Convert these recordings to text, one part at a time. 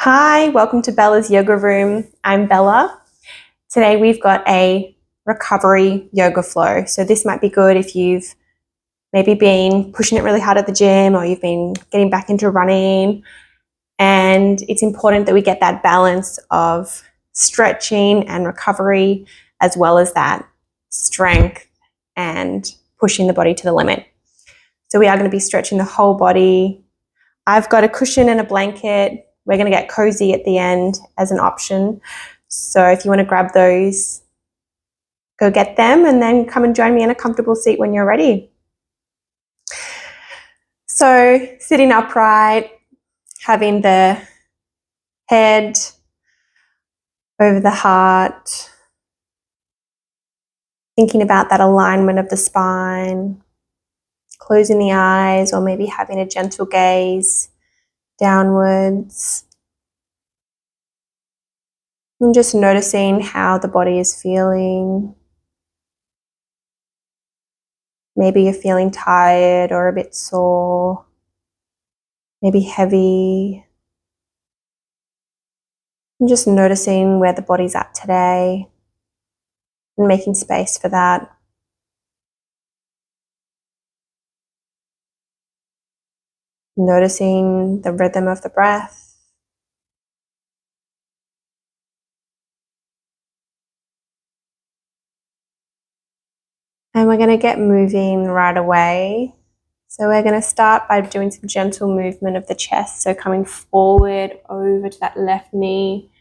Hi, welcome to Bella's Yoga Room. I'm Bella. Today we've got a recovery yoga flow. So this might be good if you've maybe been pushing it really hard at the gym or you've been getting back into running. And it's important that we get that balance of stretching and recovery, as well as that strength and pushing the body to the limit. So we are going to be stretching the whole body. I've got a cushion and a blanket. We're going to get cozy at the end as an option. So if you want to grab those, go get them and then come and join me in a comfortable seat when you're ready. So sitting upright, having the head over the heart, thinking about that alignment of the spine, closing the eyes or maybe having a gentle gaze downwards. And just noticing how the body is feeling. Maybe you're feeling tired or a bit sore, maybe heavy. And just noticing where the body's at today and making space for that. Noticing the rhythm of the breath. And we're going to get moving right away. So we're going to start by doing some gentle movement of the chest. So coming forward over to that left knee,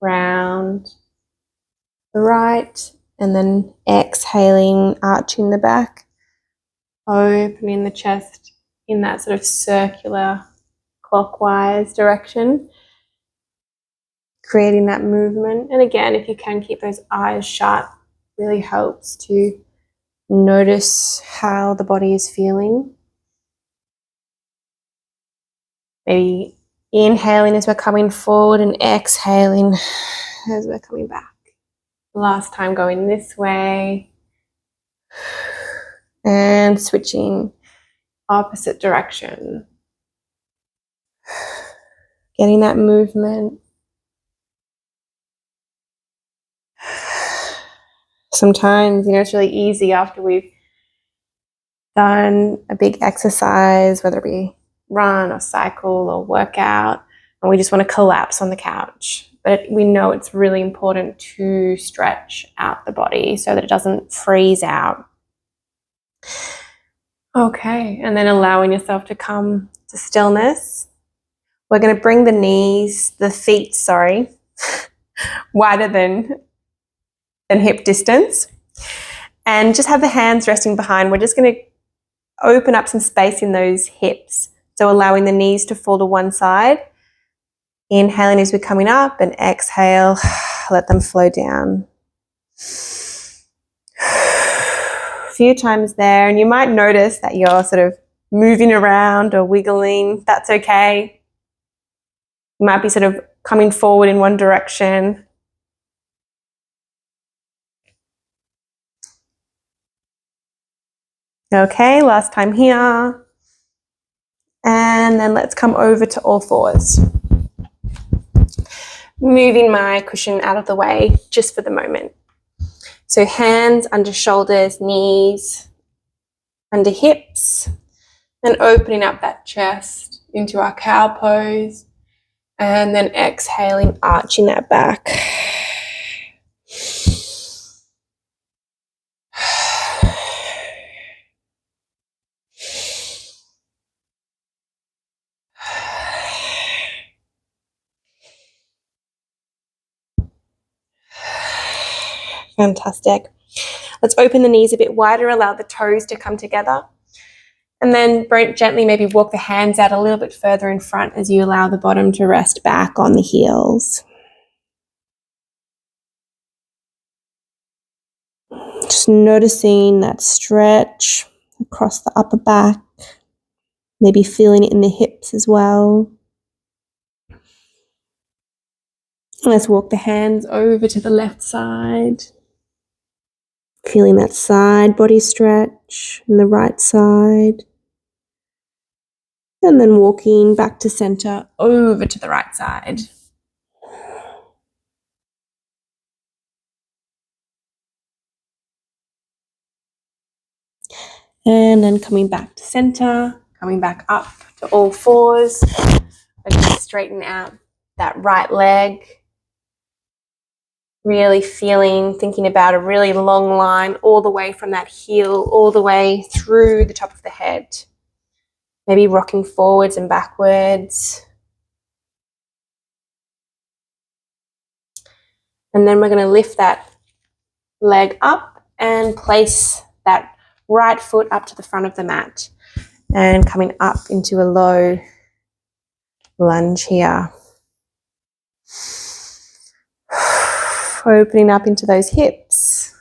round the right, and then exhaling, arching the back, opening the chest in that sort of circular clockwise direction, creating that movement. And again, if you can keep those eyes shut, really helps to notice how the body is feeling. Maybe inhaling as we're coming forward and exhaling as we're coming back. Last time going this way and switching opposite direction. Getting that movement. Sometimes, it's really easy after we've done a big exercise, whether it be run or cycle or workout, and we just want to collapse on the couch. But we know it's really important to stretch out the body so that it doesn't freeze out. Okay, and then allowing yourself to come to stillness. We're going to bring the feet, wider than hip distance. And just have the hands resting behind. We're just going to open up some space in those hips. So allowing the knees to fall to one side. Inhaling as we're coming up and exhale, let them flow down. A few times there, and you might notice that you're sort of moving around or wiggling. That's okay. You might be sort of coming forward in one direction. Okay, last time here. And then let's come over to all fours. Moving my cushion out of the way just for the moment. So hands under shoulders, knees under hips, and opening up that chest into our cow pose. And then exhaling, arching that back. Fantastic. Let's open the knees a bit wider, allow the toes to come together. And then gently maybe walk the hands out a little bit further in front as you allow the bottom to rest back on the heels. Just noticing that stretch across the upper back, maybe feeling it in the hips as well. Let's walk the hands over to the left side. Feeling that side body stretch and the right side. And then walking back to center, over to the right side. And then coming back to center, coming back up to all fours. And just straighten out that right leg. Really thinking about a really long line all the way from that heel, all the way through the top of the head. Maybe rocking forwards and backwards. And then we're going to lift that leg up and place that right foot up to the front of the mat. And coming up into a low lunge here. Opening up into those hips.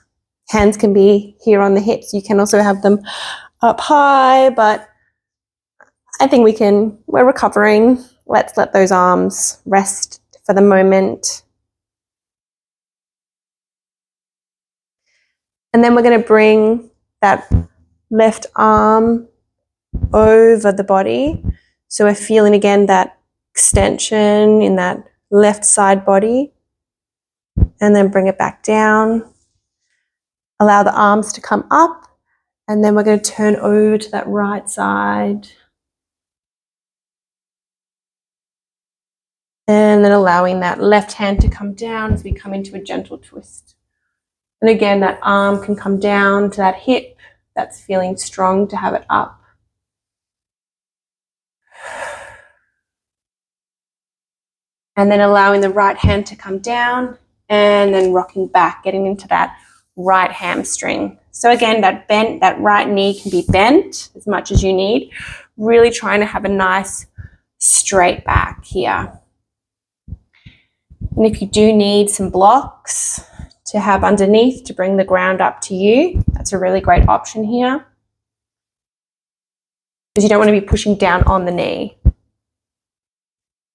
Hands can be here on the hips. You can also have them up high, but I think we're recovering. Let's let those arms rest for the moment. And then we're going to bring that left arm over the body. So we're feeling again that extension in that left side body. And then bring it back down. Allow the arms to come up. And then we're going to turn over to that right side. And then allowing that left hand to come down as we come into a gentle twist. And again, that arm can come down to that hip. That's feeling strong to have it up. And then allowing the right hand to come down and then rocking back, getting into that right hamstring. So again, that right knee can be bent as much as you need. Really trying to have a nice straight back here. And if you do need some blocks to have underneath to bring the ground up to you, that's a really great option here. Because you don't want to be pushing down on the knee.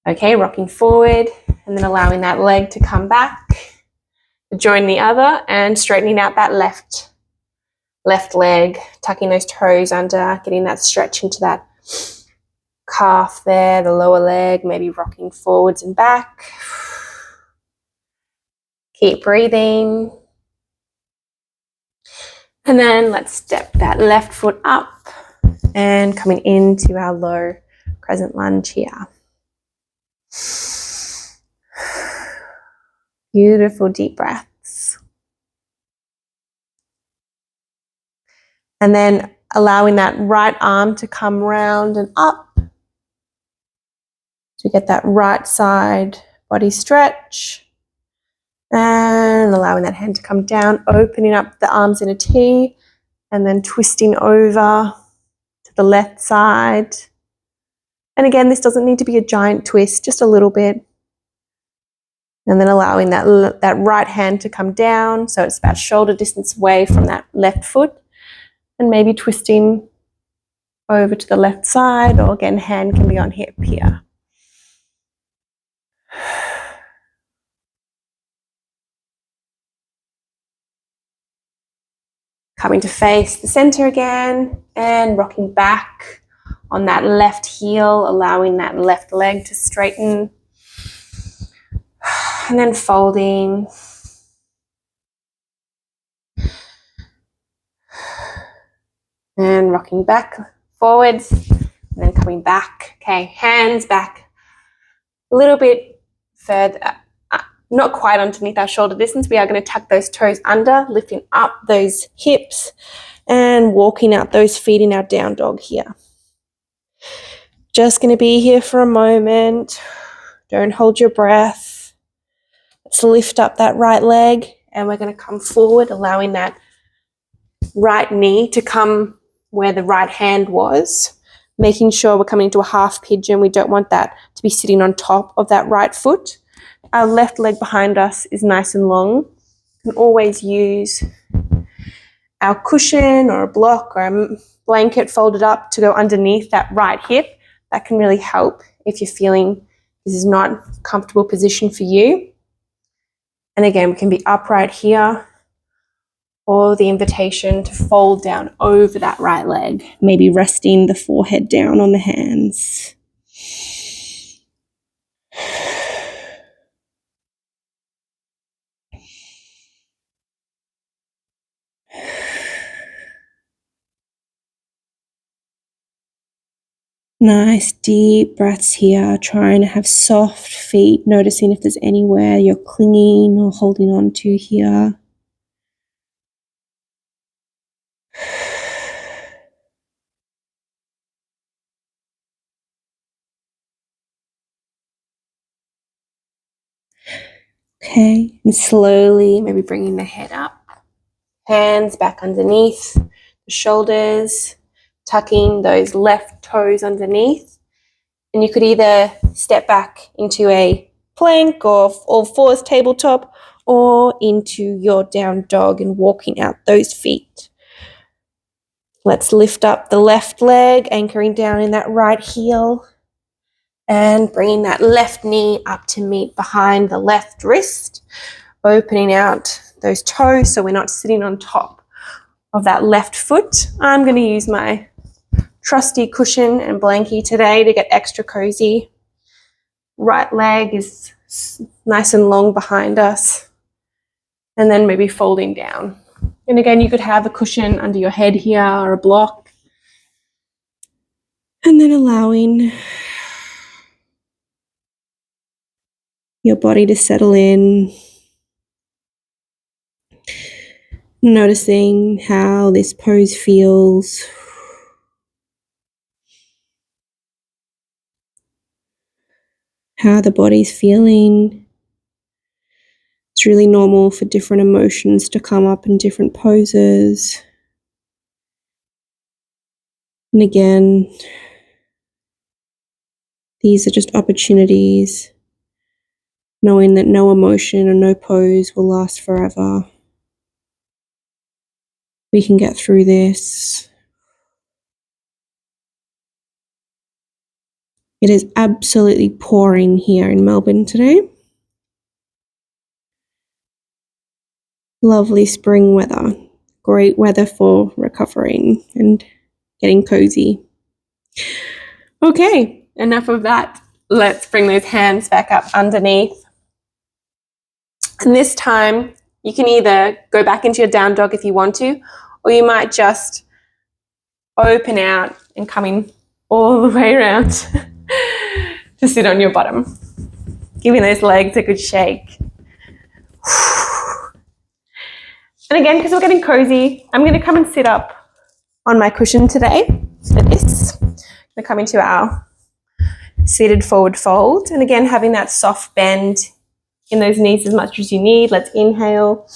Okay, rocking forward and then allowing that leg to come back, join the other and straightening out that left leg, tucking those toes under, getting that stretch into that calf there, the lower leg, maybe rocking forwards and back. Keep breathing. And then let's step that left foot up and coming into our low crescent lunge here. Beautiful deep breaths. And then allowing that right arm to come round and up to get that right side body stretch. And allowing that hand to come down, opening up the arms in a T and then twisting over to the left side. And again, this doesn't need to be a giant twist, just a little bit. And then allowing that right hand to come down so it's about shoulder distance away from that left foot. And maybe twisting over to the left side, or again, hand can be on hip here. Coming to face the center again and rocking back on that left heel, allowing that left leg to straighten. And then folding. And rocking back, forwards, and then coming back. Okay, hands back a little bit further, not quite underneath our shoulder distance. We are going to tuck those toes under, lifting up those hips and walking out those feet in our down dog here. Just going to be here for a moment. Don't hold your breath. Let's lift up that right leg and we're going to come forward, allowing that right knee to come where the right hand was, making sure we're coming into a half pigeon. We don't want that to be sitting on top of that right foot. Our left leg behind us is nice and long. You can always use our cushion or a block or a blanket folded up to go underneath that right hip. That can really help if you're feeling this is not a comfortable position for you. And again, we can be upright here or the invitation to fold down over that right leg, maybe resting the forehead down on the hands. Nice deep breaths here, trying to have soft feet, noticing if there's anywhere you're clinging or holding on to here. Okay, and slowly maybe bringing the head up, hands back underneath the shoulders, tucking those left toes underneath. And you could either step back into a plank or all fours tabletop, or into your down dog and walking out those feet. Let's lift up the left leg, anchoring down in that right heel, and bringing that left knee up to meet behind the left wrist, opening out those toes so we're not sitting on top of that left foot. I'm going to use my trusty cushion and blankie today to get extra cozy. Right leg is nice and long behind us, and then maybe folding down. And again, you could have a cushion under your head here or a block, and then allowing your body to settle in, noticing how this pose feels. How the body's feeling. It's really normal for different emotions to come up in different poses. And again, these are just opportunities, knowing that no emotion or no pose will last forever. We can get through this. It is absolutely pouring here in Melbourne today. Lovely spring weather. Great weather for recovering and getting cozy. Okay, enough of that. Let's bring those hands back up underneath. And this time, you can either go back into your down dog if you want to, or you might just open out and coming all the way around to sit on your bottom. Giving those legs a good shake. And again, because we're getting cozy, I'm going to come and sit up on my cushion today for this. I'm going to come into our seated forward fold. And again, having that soft bend in those knees as much as you need. Let's inhale,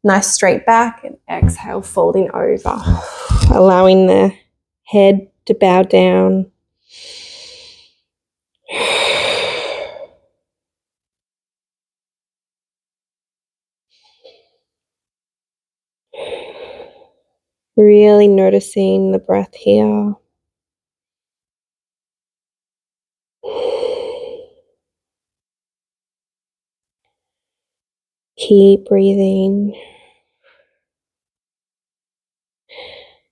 nice straight back, and exhale, folding over. Allowing the head to bow down. Really noticing the breath here. Keep breathing.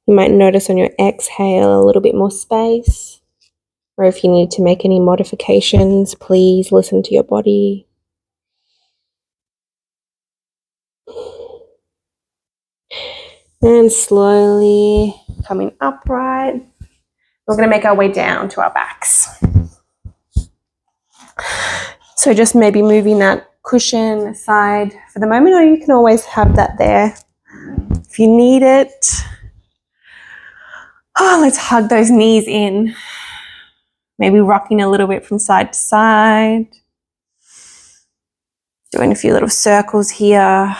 You might notice on your exhale a little bit more space, or if you need to make any modifications, please listen to your body. And slowly coming upright. We're going to make our way down to our backs. So just maybe moving that cushion aside for the moment, or you can always have that there if you need it. Oh, let's hug those knees in. Maybe rocking a little bit from side to side. Doing a few little circles here.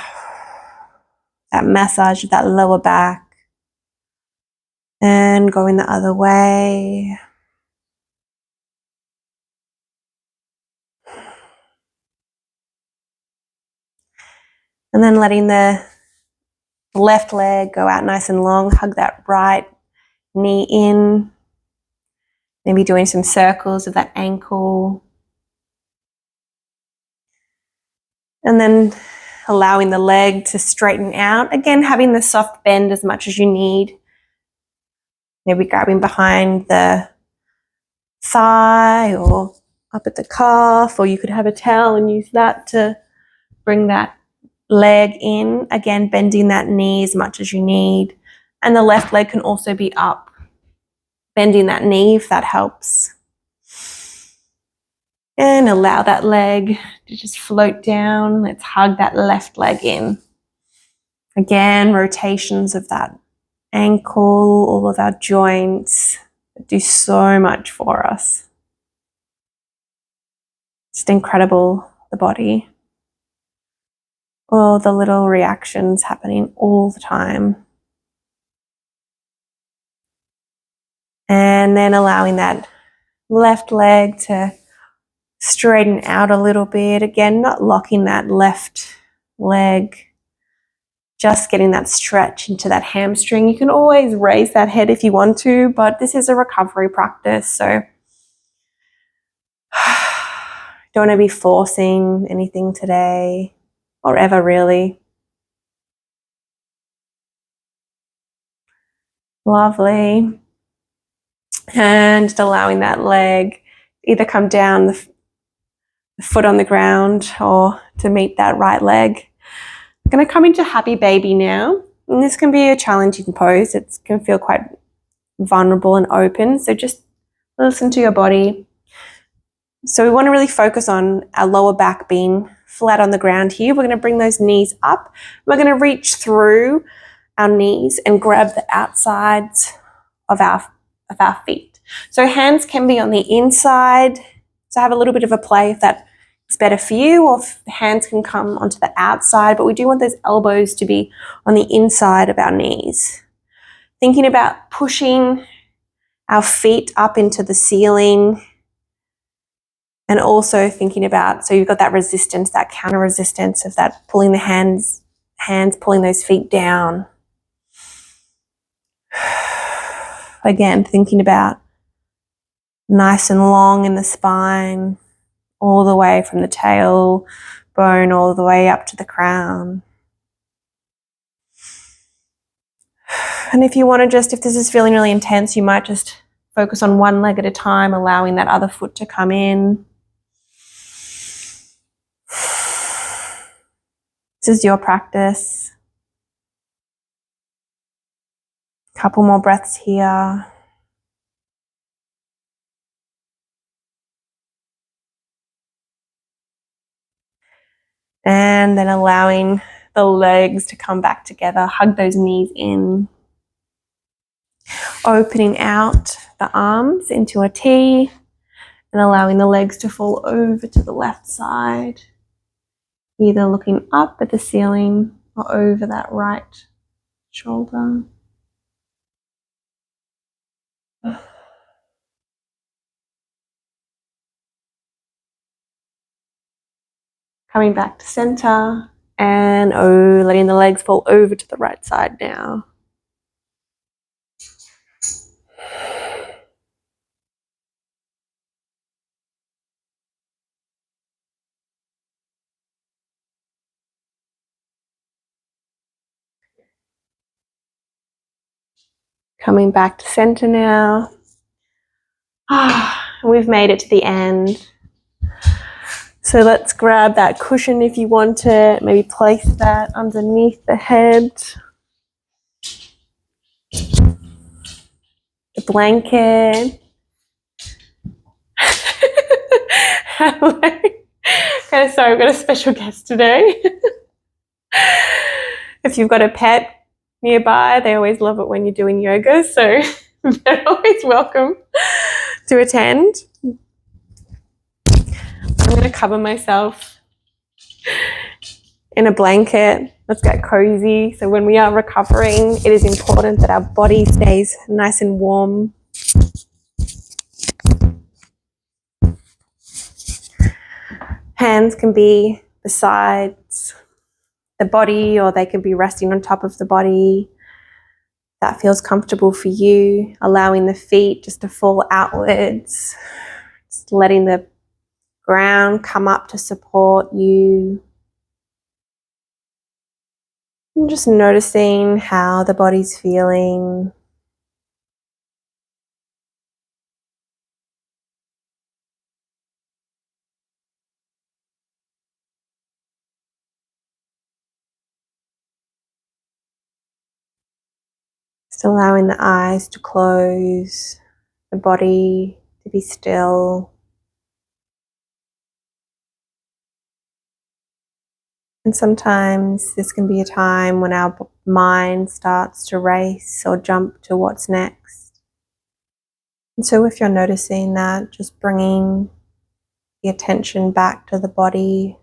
That massage of that lower back. And going the other way. And then letting the left leg go out nice and long. Hug that right knee in. Maybe doing some circles of that ankle. And then allowing the leg to straighten out. Again, having the soft bend as much as you need. Maybe grabbing behind the thigh or up at the calf, or you could have a towel and use that to bring that leg in. Again, bending that knee as much as you need. And the left leg can also be up, bending that knee if that helps. And allow that leg to just float down. Let's hug that left leg in. Again, rotations of that ankle, all of our joints that do so much for us. Just incredible, the body. All the little reactions happening all the time. And then allowing that left leg to straighten out a little bit. Again, not locking that left leg, just getting that stretch into that hamstring. You can always raise that head if you want to, but this is a recovery practice, so don't want to be forcing anything today or ever really. Lovely. And allowing that leg either come down the foot on the ground or to meet that right leg. I'm going to come into happy baby now. And this can be a challenging pose. It can feel quite vulnerable and open. So just listen to your body. So we want to really focus on our lower back being flat on the ground here. We're going to bring those knees up. We're going to reach through our knees and grab the outsides of our feet. So hands can be on the inside. So have a little bit of a play if that is better for you, or if the hands can come onto the outside, but we do want those elbows to be on the inside of our knees. Thinking about pushing our feet up into the ceiling, and also thinking about, so you've got that resistance, that counter resistance of that pulling the hands pulling those feet down. Again, thinking about nice and long in the spine, all the way from the tail bone all the way up to the crown. And if you want to just, if this is feeling really intense, you might just focus on one leg at a time, allowing that other foot to come in. This is your practice. Couple more breaths here. And then allowing the legs to come back together. Hug those knees in. Opening out the arms into a T and allowing the legs to fall over to the left side. Either looking up at the ceiling or over that right shoulder. Coming back to center and letting the legs fall over to the right side now. Coming back to center now. We've made it to the end. So let's grab that cushion if you want it. Maybe place that underneath the head. The blanket. Sorry, I've got a special guest today. If you've got a pet nearby, they always love it when you're doing yoga, so they're always welcome to attend. I'm going to cover myself in a blanket. Let's get cozy. So when we are recovering, it is important that our body stays nice and warm. Hands can be besides the body, or they can be resting on top of the body. That feels comfortable for you. Allowing the feet just to fall outwards. Just letting the ground come up to support you. And just noticing how the body's feeling. Just allowing the eyes to close, the body to be still. And sometimes this can be a time when our mind starts to race or jump to what's next. And so if you're noticing that, just bringing the attention back to the body,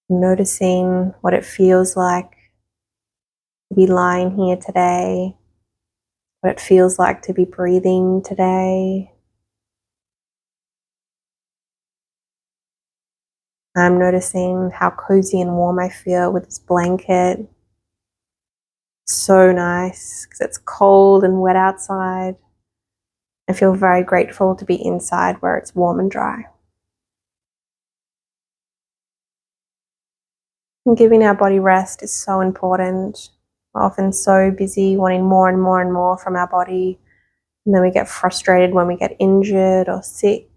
noticing what it feels like to be lying here today, what it feels like to be breathing today. I'm noticing how cozy and warm I feel with this blanket. So nice because it's cold and wet outside. I feel very grateful to be inside where it's warm and dry. And giving our body rest is so important. We're often so busy wanting more and more and more from our body, and then we get frustrated when we get injured or sick.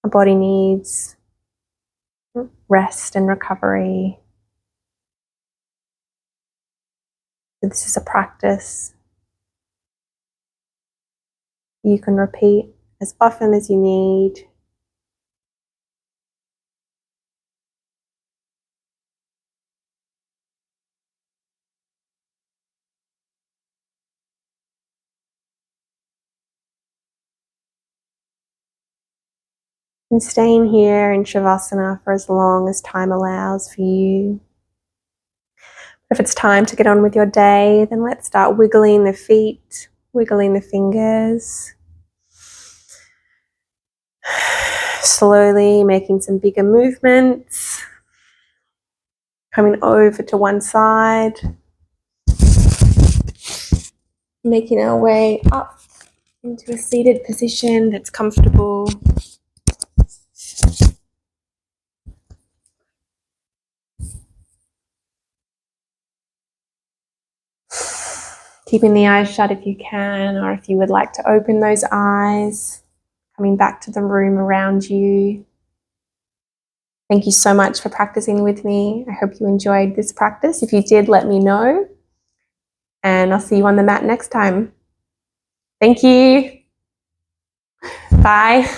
Our body needs rest and recovery. So this is a practice you can repeat as often as you need. And staying here in Shavasana for as long as time allows for you. If it's time to get on with your day, then let's start wiggling the feet, wiggling the fingers. Slowly making some bigger movements. Coming over to one side. Making our way up into a seated position that's comfortable. Keeping the eyes shut if you can, or if you would like to open those eyes. Coming back to the room around you. Thank you so much for practicing with me. I hope you enjoyed this practice. If you did, let me know. And I'll see you on the mat next time. Thank you. Bye.